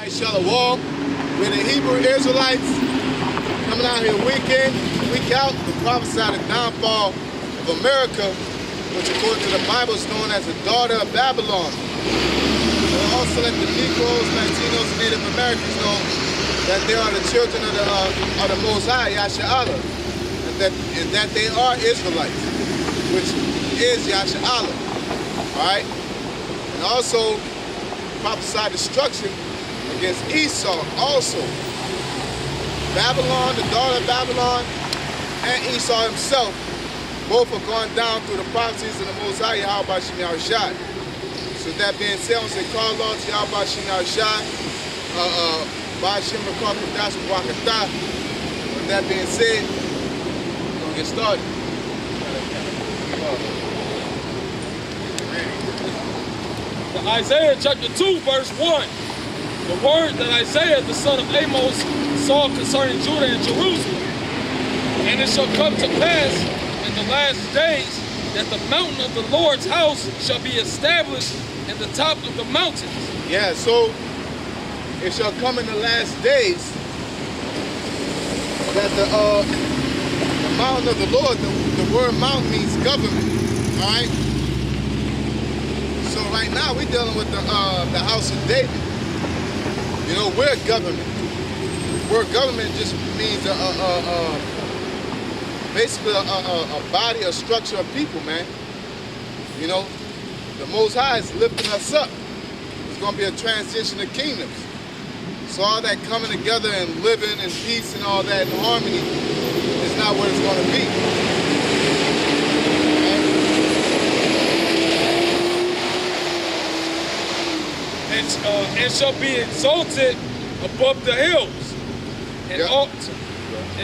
Shalom, where the Hebrew Israelites coming out here week in, week out to prophesy the downfall of America, which according to the Bible is known as the daughter of Babylon. And also let the Negroes, Latinos, and Native Americans know that they are the children of the Most High, Yasha'Allah, and that they are Israelites, which is Yasha'Allah, all right? And also prophesy destruction against Esau also. Babylon, the daughter of Babylon, and Esau himself, both are going down through the prophecies of the Most High, Yahweh Shem Yahushai. So that being said, I say, call Lord to Yahweh Shem Yahushai, Ba'ashem Rakar Kadash Wakatah. With that being said, we're going to get started. Isaiah chapter 2, verse 1. The word that Isaiah, the son of Amos, saw concerning Judah and Jerusalem. And it shall come to pass in the last days that the mountain of the Lord's house shall be established in the top of the mountains. Yeah, so it shall come in the last days that the mountain of the Lord, the word mountain means government, all right? So right now we're dealing with the house of David. You know, we're government. The word government just means basically a body, a structure of people, man. You know, the Most High is lifting us up. It's going to be a transition of kingdoms. So all that coming together and living in peace and all that in harmony is not what it's going to be. And shall be exalted above the hills, and, yep.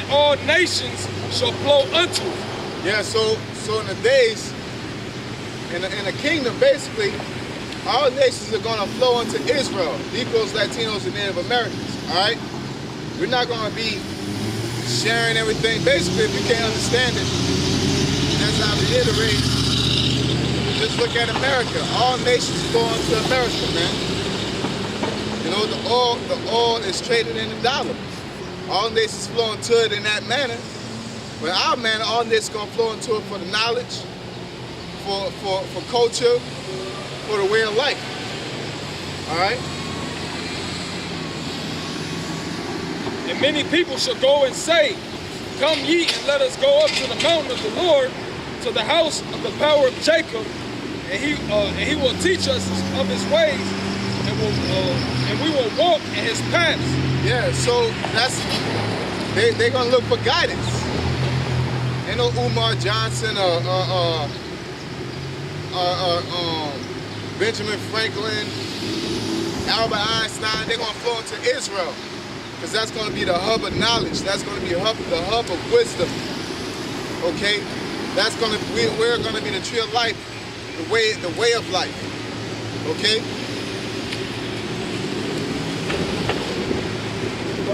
all nations shall flow unto it. Yeah, so in the days, in the kingdom, basically, all nations are going to flow into Israel, Negroes, Latinos, and Native Americans, all right? We're not going to be sharing everything. Basically, if you can't understand it, that's how to reiterate. Just look at America. All nations flow into America, man. You know, the oil is traded in the dollar. All nations flow into it in that manner. But our manner, all nations going to flow into it for the knowledge, for culture, for the way of life. All right? And many people shall go and say, come ye and let us go up to the mountain of the Lord, to the house of the power of Jacob, and he will teach us of his ways, and we will walk in his paths. Yeah, so that's they're gonna look for guidance. Ain't no Umar Johnson or Benjamin Franklin, Albert Einstein. They're gonna flow into Israel, because that's gonna be the hub of knowledge. That's gonna be the hub of wisdom. Okay, we're gonna be the tree of life, the way of life. Okay.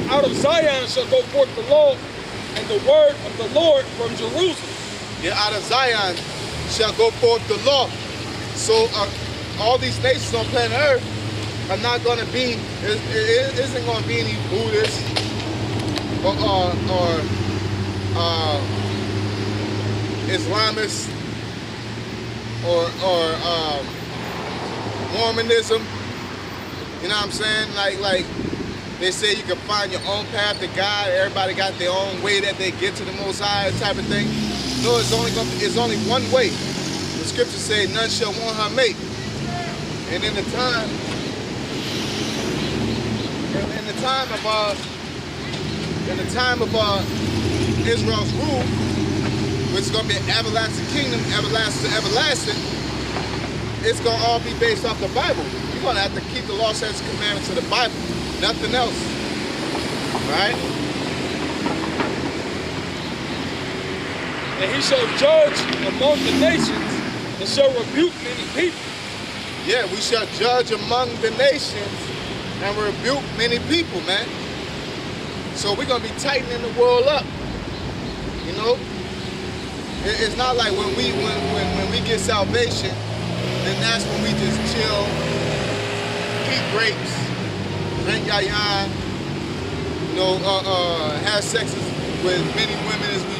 Out of Zion shall go forth the law and the word of the Lord from Jerusalem. Yeah, out of Zion shall go forth the law. So all these nations on planet Earth are not going to be, it isn't going to be any Buddhists or Islamists or Mormonism. You know what I'm saying? Like they say you can find your own path to God. Everybody got their own way that they get to the Most High, type of thing. No, it's only one way. The scriptures say none shall want her mate. And in the time of Israel's rule, which is going to be an everlasting kingdom, everlasting to everlasting, it's going to all be based off the Bible. You're going to have to keep the law, statutes, and commandments of the Bible. Nothing else, right? And he shall judge among the nations and shall rebuke many people. Yeah, we shall judge among the nations and rebuke many people, man. So we're going to be tightening the world up, you know? It's not like when we get salvation, then that's when we just chill, eat grapes, drink yayan, have sex with many women as we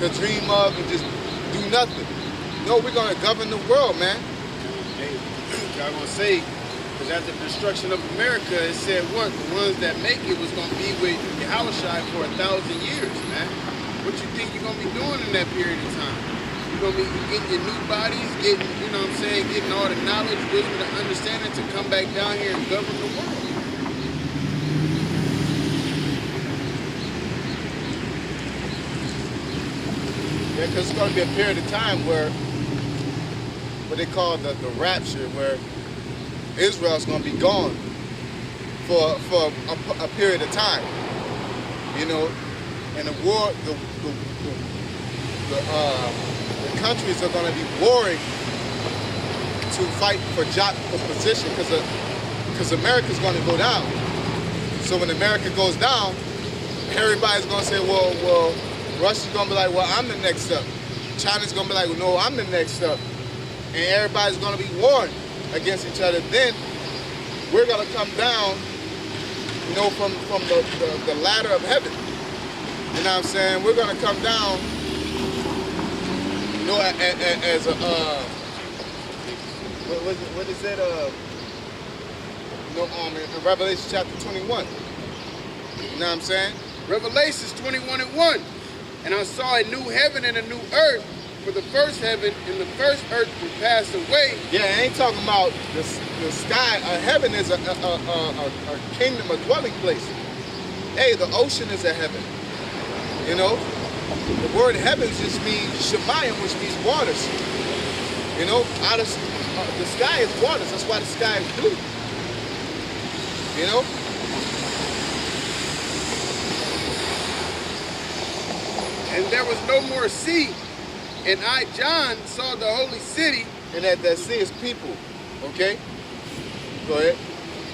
could dream of and just do nothing. No, we're gonna govern the world, man. Hey, I'm gonna say, because at the destruction of America, it said what? The ones that make it was gonna be with Yahushua for 1,000 years, man. What you think you're gonna be doing in that period of time? You're gonna be getting your new bodies, getting, getting all the knowledge, wisdom, and understanding to come back down here and govern the world. Yeah, because it's going to be a period of time where, what they call the rapture, where Israel's going to be gone for a period of time, and the war, the countries are going to be warring to fight for position because America's going to go down. So when America goes down, everybody's going to say, well. Russia's gonna be like, well, I'm the next up. China's gonna be like, well, no, I'm the next up. And everybody's gonna be warring against each other. Then we're gonna come down, from the ladder of heaven. You know what I'm saying? We're gonna come down, as a what is it? In Revelation chapter 21. You know what I'm saying? Revelations 21:1. And I saw a new heaven and a new earth, for the first heaven and the first earth will pass away. Yeah, I ain't talking about the sky. Heaven is a kingdom, a dwelling place. Hey, the ocean is a heaven. The word heaven just means Shemayim, which means waters. Out of the sky is waters. That's why the sky is blue. And there was no more sea. And I, John, saw the holy city. And that sea is people. Okay? Go ahead.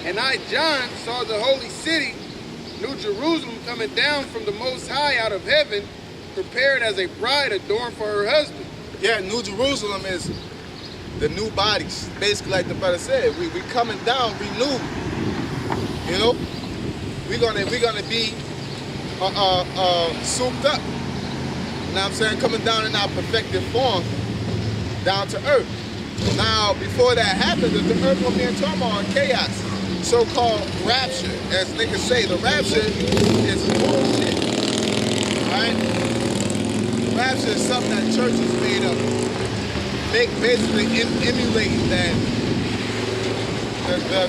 And I, John, saw the holy city, New Jerusalem, coming down from the Most High out of heaven, prepared as a bride adorned for her husband. Yeah, New Jerusalem is the new bodies. Basically, like the brother said, we coming down renewed. We're gonna be souped up. You know what I'm saying? Coming down in our perfected form, down to earth. Now, before that happens, the earth will be in turmoil and chaos. So-called rapture. As niggas say, the rapture is bullshit. Alright? Rapture is something that churches made up. Basically emulating that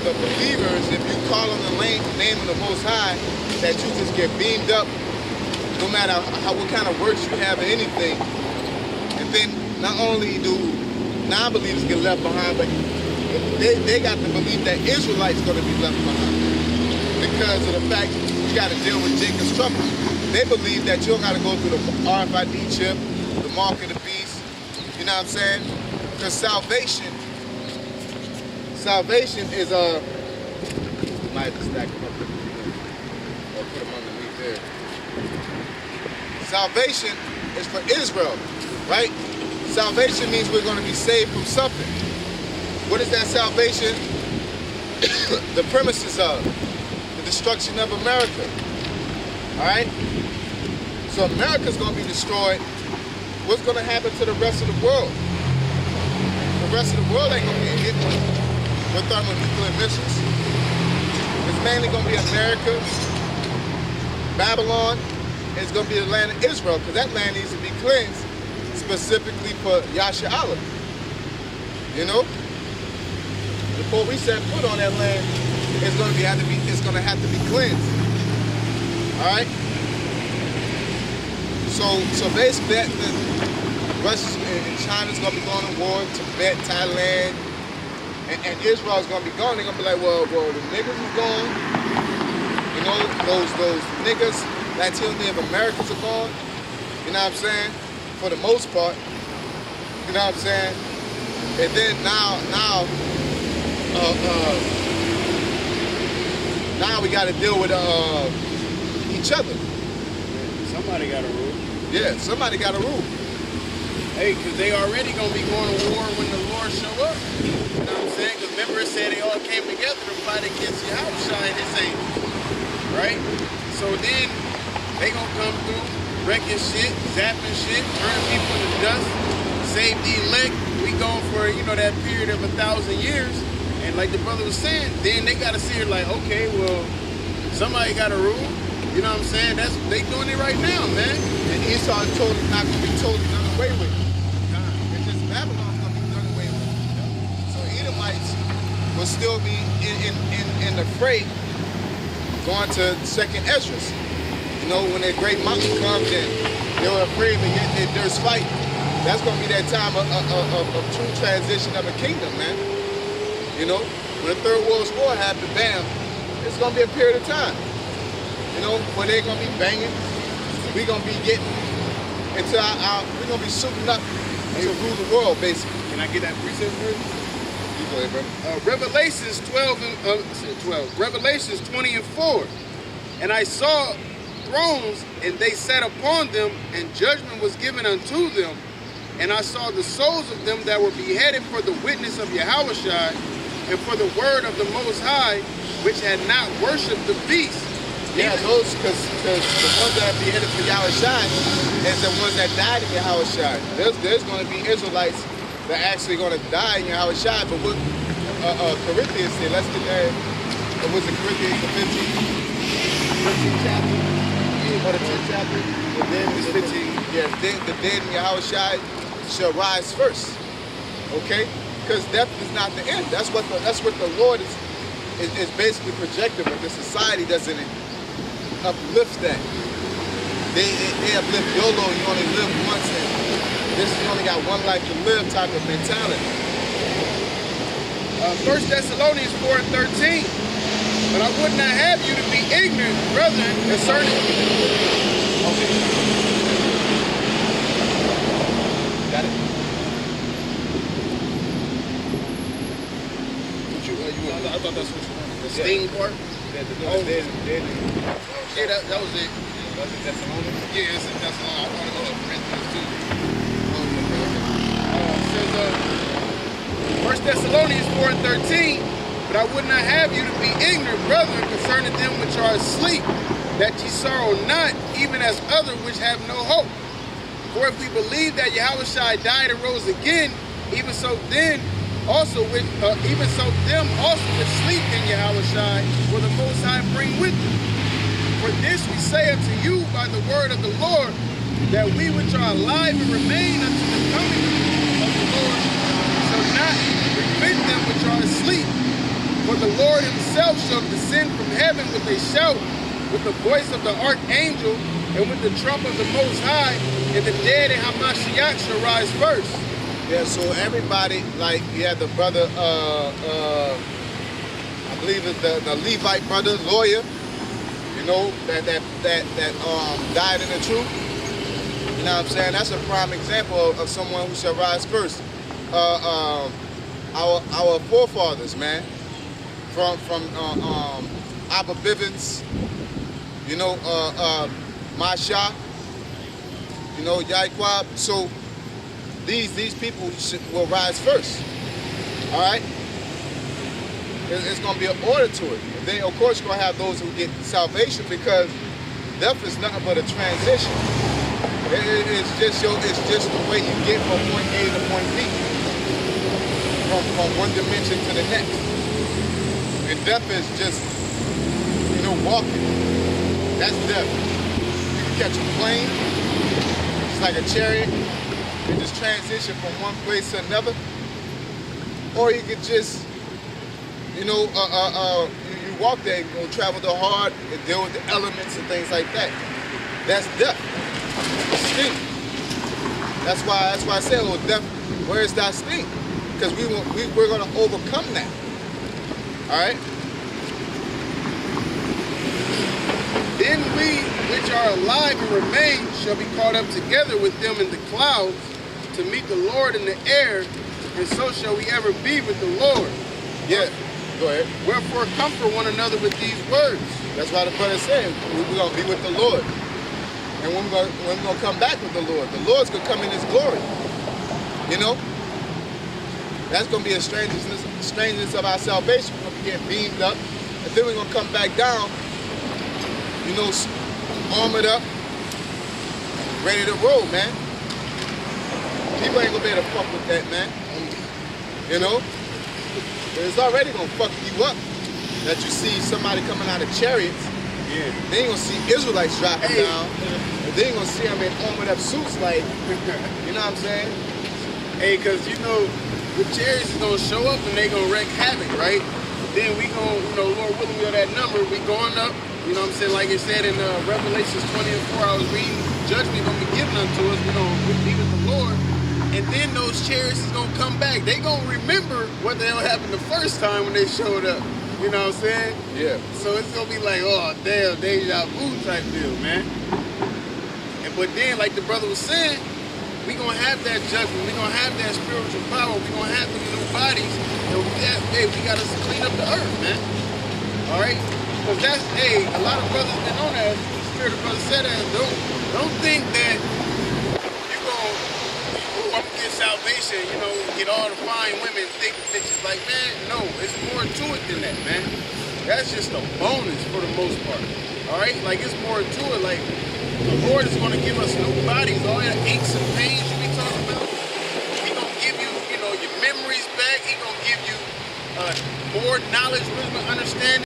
the believers, if you call on the name of the Most High, that you just get beamed up no matter what kind of works you have in anything. And then not only do non-believers get left behind, but they got the belief that Israelites going to be left behind because of the fact you got to deal with Jacob's trouble. They believe that you don't got to go through the RFID chip, the mark of the beast. You know what I'm saying? Because salvation is might have to stack them up or put them underneath there. Salvation is for Israel, right? Salvation means we're going to be saved from something. What is that salvation? The premises of the destruction of America. All right? So America's going to be destroyed. What's going to happen to the rest of the world? The rest of the world ain't going to be hit with thermonuclear missiles. It's mainly going to be America, Babylon. It's going to be the land of Israel, because that land needs to be cleansed specifically for Yasha'Allah. Before we set foot on that land, it's going to have to be cleansed. All right. So basically, Russia and China's going to be going to war. Tibet, Thailand, and Israel's going to be gone. They're going to be like, well, the niggas is gone. Those niggas, Latino Native Americans are gone. You know what I'm saying? For the most part. You know what I'm saying? And then now we got to deal with each other. Somebody got to rule. Yeah, somebody got to rule. Hey, because they already going to be going to war when the Lord show up. You know what I'm saying? saying? Because remember it said they all came together to fight against Yahushua and his angels, right? So then they gonna come through, wrecking shit, zapping shit, turning people into dust, save the elect. We going for, you know, that period of 1,000 years. And like the brother was saying, then they gotta see it like, okay, well, somebody gotta rule. You know what I'm saying? They doing it right now, man. And Esau is totally not gonna be totally done away with. It's just Babylon's gonna be done away with. So Edomites will still be in the fray going to second Esdras. You know, when that great mountain comes in, they were afraid of getting their dirst fight. That's gonna be that time of true transition of a kingdom, man. You know, when the Third World War happened, bam, it's gonna be a period of time. You know, where they're gonna be banging, we're gonna be getting into we're gonna be suiting up to rule the world, basically. Can I get that precept version? You go ahead, brother. Revelations 12 Revelations 20 and 4. And I saw thrones, and they sat upon them, and judgment was given unto them. And I saw the souls of them that were beheaded for the witness of Yahushua and for the word of the Most High, which had not worshipped the beast. Yeah, those, because the ones that are beheaded for Yahushua is the ones that died in Yahushua. There's going to be Israelites that are actually going to die in Yahushua. But what Corinthians said, let's get there. It was in Corinthians, the 15th chapter, or the 10th chapter. The dead is 15. Yeah, the dead in Yahushua shall rise first. Okay? Because death is not the end. That's what the Lord is basically projecting, but the society doesn't uplift that. They uplift YOLO, you only live once, and this you only got one life to live type of mentality. 1 Thessalonians 4 and 13. But I would not have you to be ignorant, brethren, concerning. Okay. Got it? I thought that's what you wanted. The sting part? Yeah, that was it. Was it Thessalonians? Yeah, it's in Thessalonians. I thought it was Corinthians too. It says, 1 Thessalonians 4 and 13, but I would not have you to be ignorant, brethren, concerning them which are asleep, that ye sorrow not, even as other which have no hope. For if we believe that Yahushua died and rose again, even so them also which sleep in Yahushua will the Most High bring with them. For this we say unto you by the word of the Lord, that we which are alive and remain unto the coming of the Lord shall not prevent them which are asleep. For the Lord himself shall descend from heaven with a shout, with the voice of the archangel, and with the trump of the Most High, and the dead in Hamashiach shall rise first. Yeah, so everybody, like you had the brother, I believe it's the Levite brother, lawyer, you know, that died in the truth. You know what I'm saying? That's a prime example of someone who shall rise first. Our forefathers, man, from Abba Bivens, you know, Masha, you know, Yaikwab. So these people will rise first. All right? It's going to be an order to it. And then, of course, you're going to have those who get salvation, because death is nothing but a transition. It's just the way you get from point A to point B, from one dimension to the next. And death is just, you know, walking. That's death. You can catch a plane. It's like a chariot. You just transition from one place to another. Or you could just, you know, you walk there, you know, travel the hard and deal with the elements and things like that. That's death. Sting. That's why I said, oh, death, where is that sting? Because we're going to overcome that. All right? Then we which are alive and remain shall be caught up together with them in the clouds to meet the Lord in the air, and so shall we ever be with the Lord. Yeah, go ahead. Wherefore comfort one another with these words. That's why the brother said we're going to be with the Lord. And when we're going to come back with the Lord's going to come in his glory. You know? That's going to be a strangeness of our salvation. We're going to be getting beamed up. And then we're going to come back down, you know, armored up, ready to roll, man. People ain't going to be able to fuck with that, man. You know? It's already going to fuck you up that you see somebody coming out of chariots. Yeah. They ain't going to see Israelites dropping down. And they ain't going to see them in armored up suits like, you know what I'm saying? Hey, because, you know, the chariots is going to show up and they going to wreak havoc, right? Then we going to, you know, Lord willing, we on that number, we going up, you know what I'm saying? Like it said in Revelations 20:4, I was reading, judgment going to be given unto us, we going to be with the Lord. And then those chariots is going to come back. They going to remember what the hell happened the first time when they showed up. You know what I'm saying? Yeah. So it's going to be like, oh, damn, deja vu type deal, man. But then, like the brother was saying, we gonna have that judgment. We gonna have that spiritual power. We gonna have them new bodies. And we gotta clean up the earth, man. All right? Because that's, a lot of brothers been on that. The spirit of brother said that. Don't think that you're gonna, I'm gonna get salvation, you know, get all the fine women, thick bitches. Like, man, no, it's more to it than that, man. That's just a bonus for the most part. All right? Like, it's more to it. Like, the Lord is going to give us new bodies. All that aches and pains you be talking about, He's going to give you, you know, your memories back. He's going to give you more knowledge, wisdom, understanding.